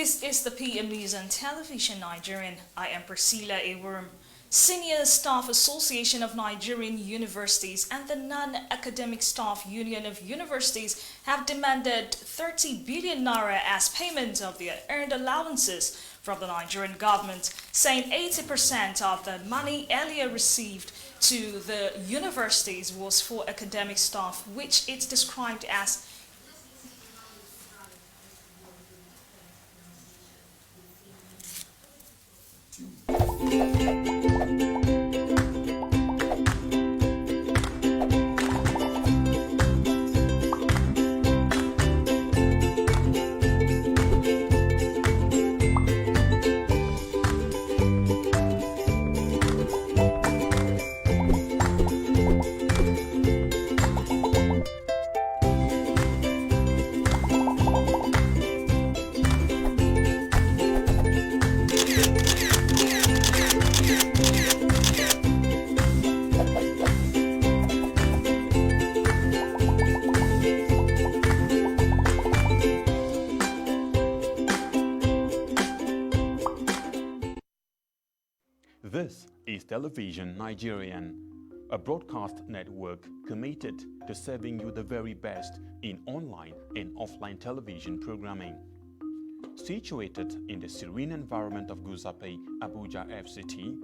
This is the PM News on Television Nigerian. I am Priscilla Eworm. Senior Staff Association of Nigerian Universities and the Non-Academic Staff Union of Universities have demanded 30 billion naira as payment of their earned allowances from the Nigerian government, saying 80% of the money earlier received to the universities was for academic staff, which it's described as This is Television Nigerian, a broadcast network committed to serving you the very best in online and offline television programming. Situated in the serene environment of Guzape, Abuja FCT,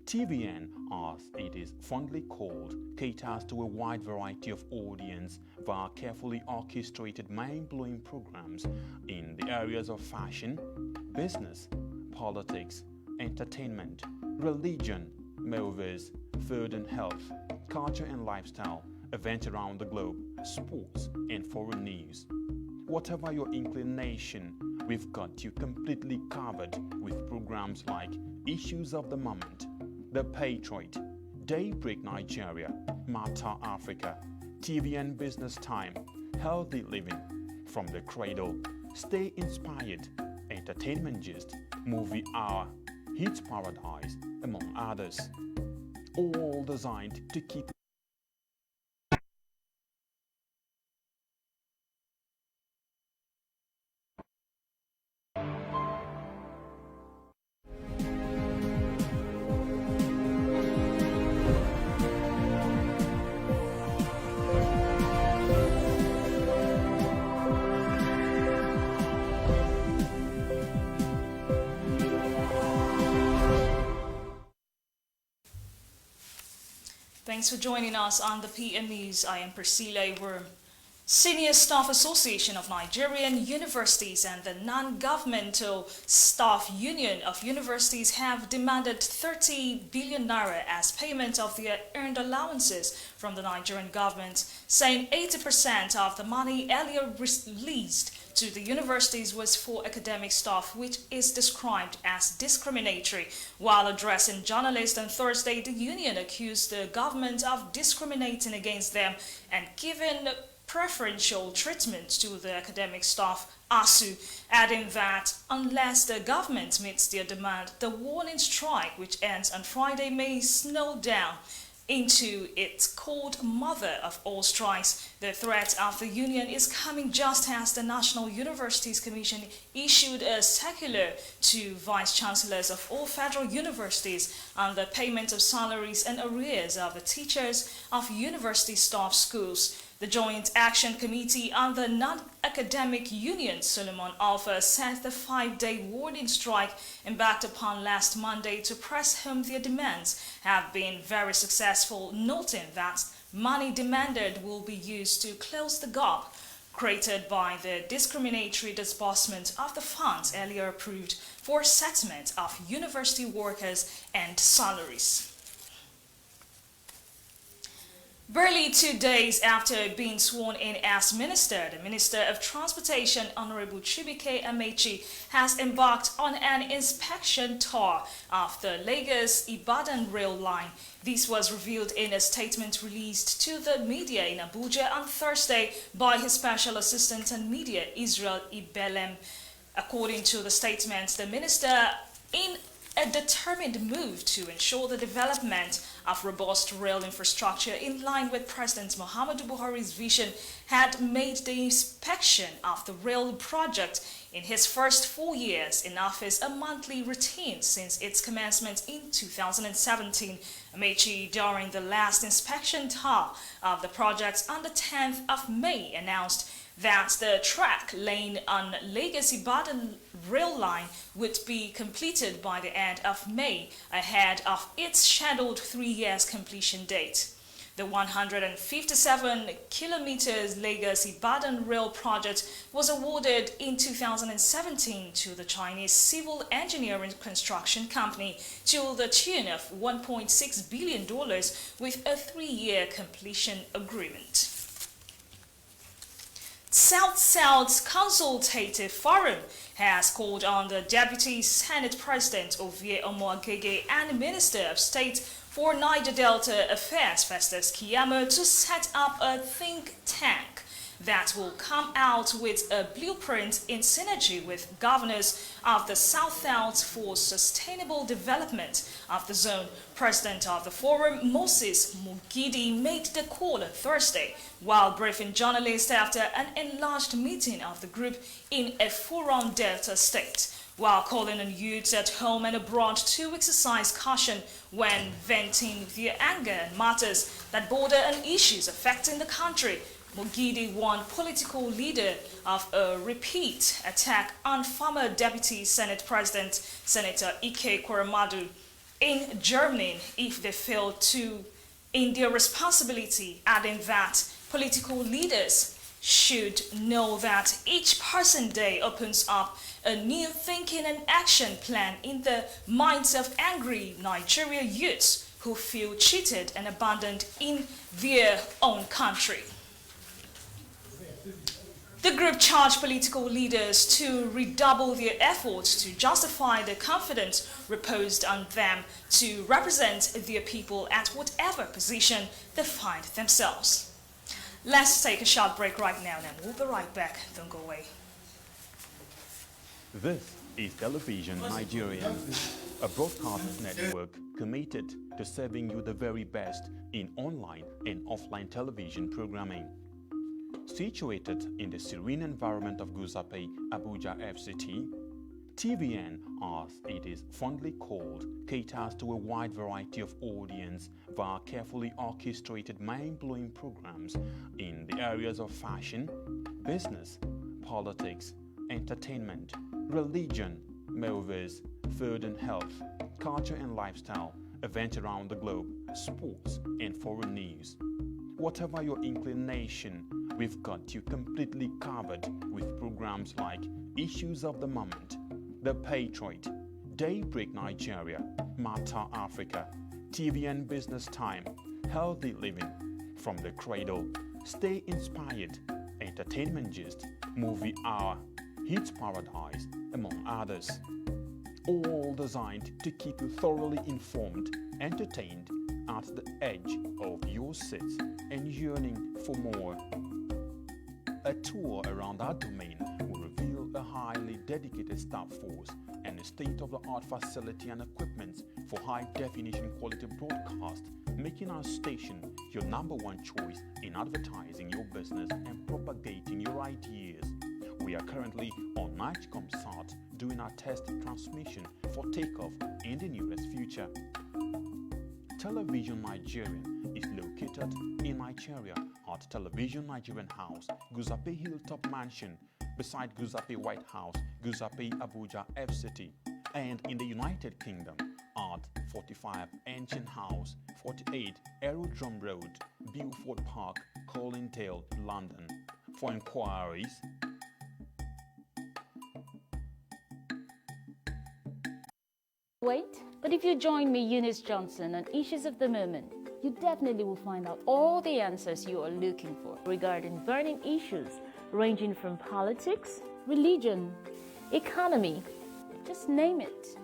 TVN, as it is fondly called, caters to a wide variety of audience via carefully orchestrated mind-blowing programs in the areas of fashion, business, politics, entertainment, religion, movies, food and health, culture and lifestyle, events around the globe, sports and foreign news. Whatever your inclination, we've got you completely covered with programs like Issues of the Moment, The Patriot, Daybreak Nigeria, Matter Africa, TVN Business Time, Healthy Living, From the Cradle, Stay Inspired, Entertainment Gist, Movie Hour, Hits Paradise, among others, all designed to keep Thanks for joining us on the PM News. I am Priscilla Eworm. Senior Staff Association of Nigerian Universities and the Non-Governmental Staff Union of Universities have demanded 30 billion naira as payment of their earned allowances from the Nigerian government, saying 80% of the money earlier released to the universities was for academic staff, which is described as discriminatory. While addressing journalists on Thursday, the union accused the government of discriminating against them and giving preferential treatment to the academic staff, ASU, adding that unless the government meets their demand, the warning strike, which ends on Friday, may snow down into its cold mother of all strikes. The threat of the union is coming just as the National Universities Commission issued a circular to vice-chancellors of all federal universities on the payment of salaries and arrears of the teachers of university staff schools. The Joint Action Committee on the Non-Academic Union, Solomon Alpha, said the 5-day warning strike embarked upon last Monday to press home their demands have been very successful, noting that money demanded will be used to close the gap created by the discriminatory disbursement of the funds earlier approved for settlement of university workers and salaries. Barely 2 days after being sworn in as minister, the Minister of Transportation, Honorable Chibike Amechi, has embarked on an inspection tour of the Lagos-Ibadan rail line. This was revealed in a statement released to the media in Abuja on Thursday by his Special Assistant on Media, Israel Ibelem. According to the statement, the minister, in a determined move to ensure the development of robust rail infrastructure in line with President Muhammadu Buhari's vision, had made the inspection of the rail project in his first 4 years in office a monthly routine since its commencement in 2017. Amechi, during the last inspection tour of the project on the 10th of May, announced that the track laying on Lagos-Ibadan rail line would be completed by the end of May, ahead of its scheduled 3 years completion date. The 157 kilometers Lagos-Ibadan rail project was awarded in 2017 to the Chinese civil engineering construction company to the tune of $1.6 billion with a 3-year completion agreement. South-South Consultative Forum has called on the Deputy Senate President Ovie Omoagege and Minister of State for Niger Delta Affairs Festus Keyamo to set up a think tank that will come out with a blueprint in synergy with governors of the South-South for sustainable development of the zone. President of the forum, Moses Mugidi, made the call on Thursday while briefing journalists after an enlarged meeting of the group in a forum Delta state, while calling on youths at home and abroad to exercise caution when venting their anger and matters that border on issues affecting the country. Mugidi warned political leader of a repeat attack on former Deputy Senate President Senator Ike Kweramadu in Germany if they fail to in their responsibility, adding that political leaders should know that each person day opens up a new thinking and action plan in the minds of angry Nigerian youths who feel cheated and abandoned in their own country. The group charged political leaders to redouble their efforts to justify the confidence reposed on them to represent their people at whatever position they find themselves. Let's take a short break right now and we'll be right back. Don't go away. This is Television Nigerian, a broadcast network committed to serving you the very best in online and offline television programming. Situated in the serene environment of Guzape, Abuja FCT, TVN, as it is fondly called, caters to a wide variety of audience via carefully orchestrated mind-blowing programs in the areas of fashion, business, politics, entertainment, religion, movies, food and health, culture and lifestyle, events around the globe, sports and foreign news. Whatever your inclination, we've got you completely covered with programs like Issues of the Moment, The Patriot, Daybreak Nigeria, Matter Africa, TVN Business Time, Healthy Living, From the Cradle, Stay Inspired, Entertainment Gist, Movie Hour, Hits Paradise, among others. All designed to keep you thoroughly informed, entertained, at the edge of your seats and yearning for more. A tour around our domain will reveal a highly dedicated staff force and a state-of-the-art facility and equipment for high-definition quality broadcast, making our station your #1 choice in advertising your business and propagating your ideas. We are currently on Nigecomsat doing our test transmission for takeoff in the nearest future. Television Nigerian is located in Nigeria at Television Nigerian House, Guzape Hilltop Mansion, beside Guzape White House, Guzape Abuja FCT, and in the United Kingdom at 45 Ancient House, 48 Aerodrome Road, Beaufort Park, Colindale, London. For inquiries, Wait, but if you join me, Eunice Johnson, on Issues of the Moment, you definitely will find out all the answers you are looking for regarding burning issues ranging from politics, religion, economy, just name it.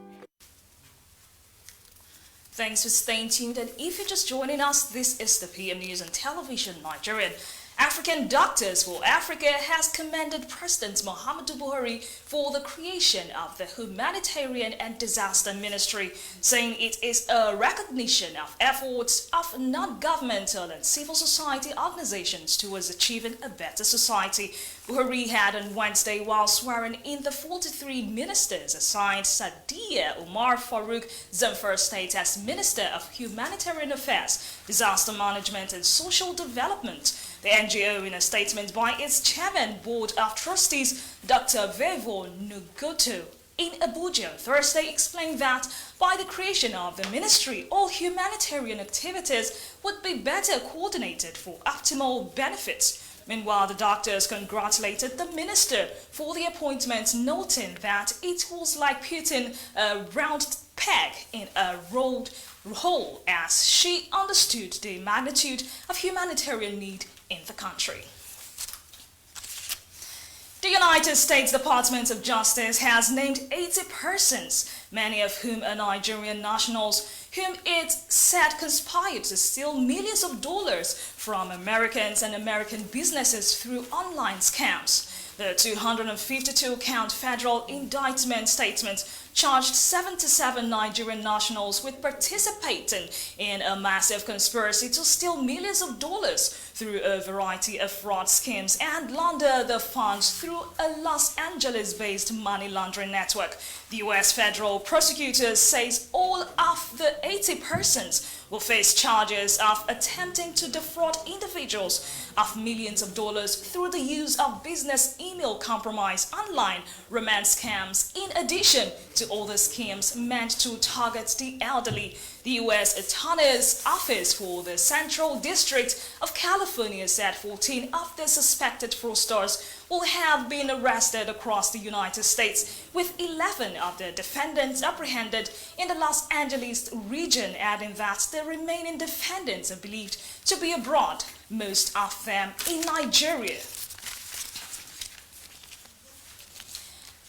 Thanks for staying tuned, and if you're just joining us, this is the PM News on Television Nigerian. African Doctors for Africa has commended President Muhammadu Buhari for the creation of the Humanitarian and Disaster Ministry, saying it is a recognition of efforts of non-governmental and civil society organizations towards achieving a better society. Buhari had on Wednesday, while swearing in the 43 ministers assigned Sadiya Umar Farouk Zamfara State as Minister of Humanitarian Affairs, Disaster Management and Social Development. The NGO, in a statement by its chairman, Board of Trustees, Dr. Vevo Nugoto, in Abuja Thursday, explained that by the creation of the ministry, all humanitarian activities would be better coordinated for optimal benefits. Meanwhile, the doctors congratulated the minister for the appointment, noting that it was like putting a round peg in a rolled hole, as she understood the magnitude of humanitarian need in the country. The United States Department of Justice has named 80 persons, many of whom are Nigerian nationals, whom it said conspired to steal millions of dollars from Americans and American businesses through online scams. The 252-count federal indictment statement charged 77 Nigerian nationals with participating in a massive conspiracy to steal millions of dollars through a variety of fraud schemes and launder the funds through a Los Angeles-based money laundering network. The U.S. federal prosecutors says all of the 80 persons will face charges of attempting to defraud individuals of millions of dollars through the use of business email compromise, online romance scams, in addition to all the schemes meant to target the elderly. The U.S. Attorney's Office for the Central District of California said 14 of the suspected fraudsters will have been arrested across the United States, with 11 of the defendants apprehended in the Los Angeles region, adding that the remaining defendants are believed to be abroad, most of them in Nigeria.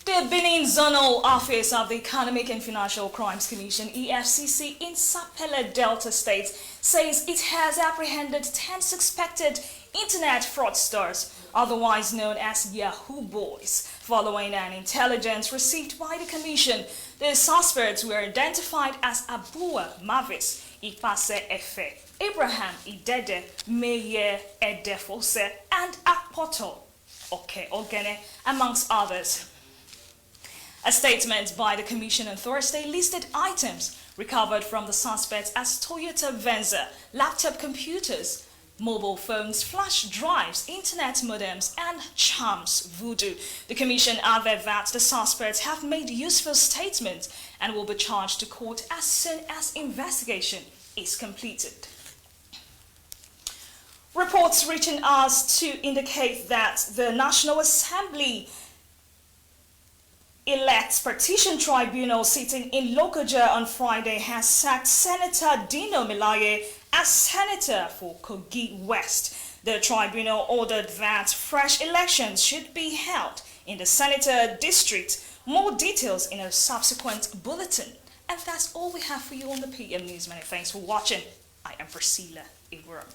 The Benin Zonal Office of the Economic and Financial Crimes Commission, EFCC, in Sapele Delta State says it has apprehended 10 suspected internet fraudsters, otherwise known as Yahoo Boys, following an intelligence received by the Commission. The suspects were identified as Abua Mavis, Ipase Efe, Abraham Idede, Meye Edefose, and Akpoto Oke Ogene, amongst others. A statement by the Commission on Thursday listed items recovered from the suspects as Toyota Venza, laptop computers, mobile phones, flash drives, internet modems, and charms voodoo. The Commission added that the suspects have made useful statements and will be charged to court as soon as investigation is completed. Reports reaching us to indicate that the National Assembly Elects Petition Tribunal sitting in Lokoja on Friday has sacked Senator Dino Melaye as Senator for Kogi West. The tribunal ordered that fresh elections should be held in the Senator District. More details in a subsequent bulletin. And that's all we have for you on the PM News. Many thanks for watching. I am Priscilla Iwurum.